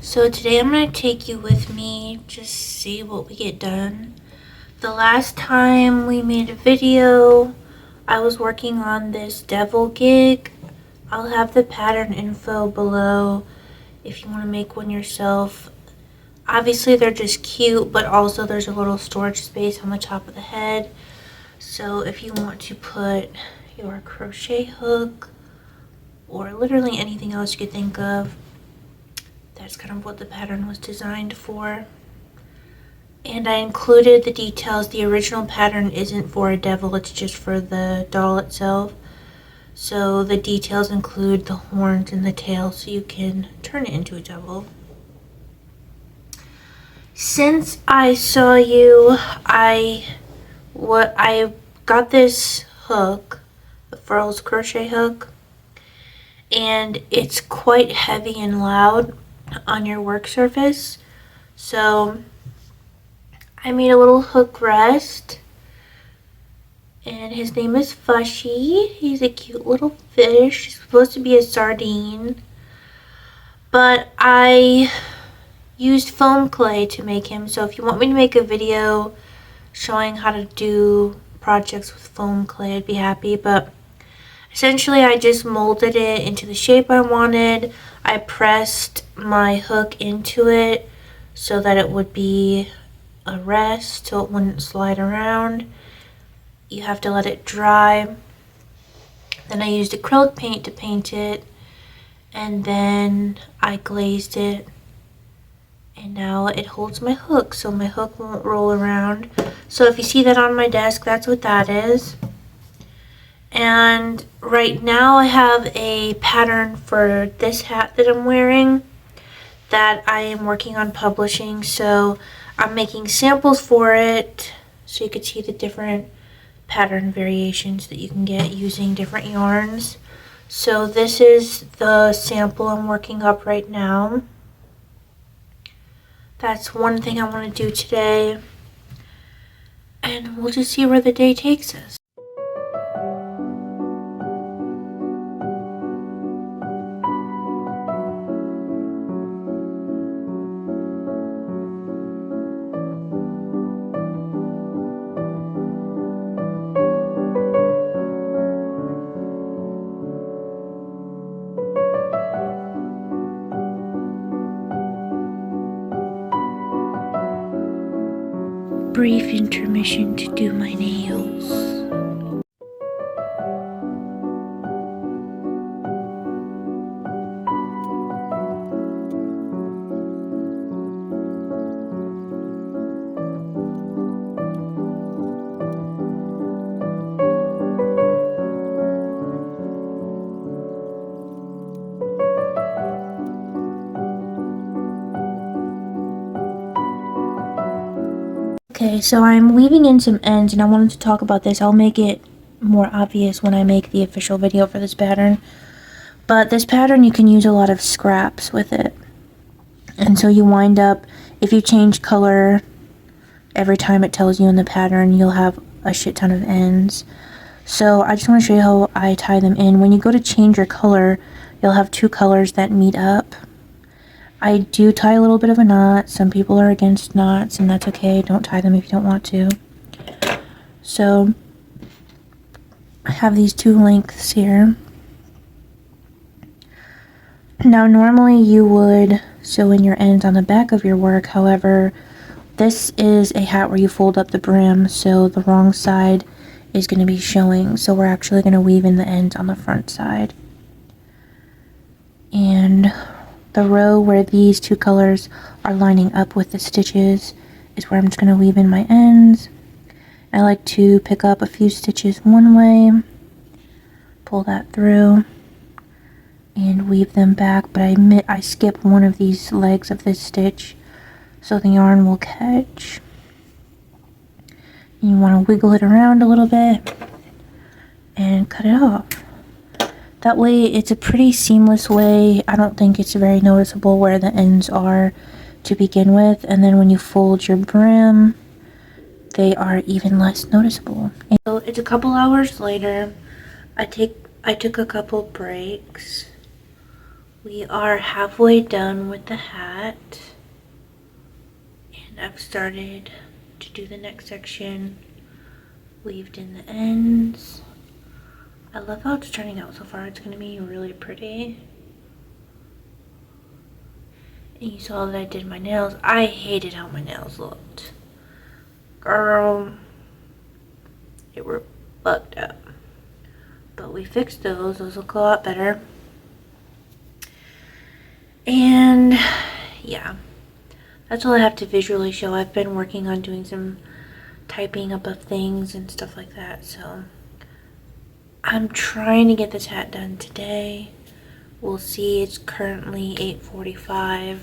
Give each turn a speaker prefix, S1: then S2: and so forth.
S1: So today I'm going to take you with me, just see what we get done. The last time we made a video, I was working on this devil gig. I'll have the pattern info below if you want to make one yourself. Obviously they're just cute, but also there's a little storage space on the top of the head. So if you want to put your crochet hook or literally anything else you could think of, that's kind of what the pattern was designed for. And I included the details. The original pattern isn't for a devil, it's just for the doll itself. So the details include the horns and the tail so you can turn it into a devil. Since I saw you, I got this hook, the Furls crochet hook, and it's quite heavy and loud on your work surface. So I made a little hook rest, and his name is Fushy. He's a cute little fish. He's supposed to be a sardine, but I used foam clay to make him. So if you want me to make a video showing how to do projects with foam clay, I'd be happy. But essentially I just molded it into the shape I wanted. I pressed my hook into it so that it would be a rest, so it wouldn't slide around. You have to let it dry. Then I used acrylic paint to paint it, and then I glazed it, and now it holds my hook so my hook won't roll around. So if you see that on my desk, that's what that is. And right now I have a pattern for this hat that I'm wearing that I am working on publishing, so I'm making samples for it so you could see the different pattern variations that you can get using different yarns. So this is the sample I'm working up right now. That's one thing I want to do today, and we'll just see where the day takes us. Brief intermission to do my nails. Okay, so I'm weaving in some ends, and I wanted to talk about this. I'll make it more obvious when I make the official video for this pattern. But this pattern, you can use a lot of scraps with it. And so you wind up, if you change color every time it tells you in the pattern, you'll have a shit ton of ends. So I just want to show you how I tie them in. When you go to change your color, you'll have two colors that meet up. I do tie a little bit of a knot. Some people are against knots, and that's okay. Don't tie them if you don't want to. So I have these two lengths here. Now normally you would sew in your ends on the back of your work. However, this is a hat where you fold up the brim, so the wrong side is going to be showing. So we're actually going to weave in the ends on the front side. And the row where these two colors are lining up with the stitches is where I'm just going to weave in my ends. I like to pick up a few stitches one way, pull that through, and weave them back, but I skip one of these legs of this stitch so the yarn will catch. You want to wiggle it around a little bit and cut it off. That way it's a pretty seamless way. I don't think it's very noticeable where the ends are to begin with, and then when you fold your brim, they are even less noticeable. And so it's a couple hours later. I took a couple breaks. We are halfway done with the hat, and I've started to do the next section, weaved in the ends. I love how it's turning out so far. It's going to be really pretty. And you saw that I did my nails. I hated how my nails looked. Girl, they were bugged up. But we fixed those. Those look a lot better. And yeah, that's all I have to visually show. I've been working on doing some typing up of things and stuff like that. So I'm trying to get this hat done today. We'll see. It's currently 8:45.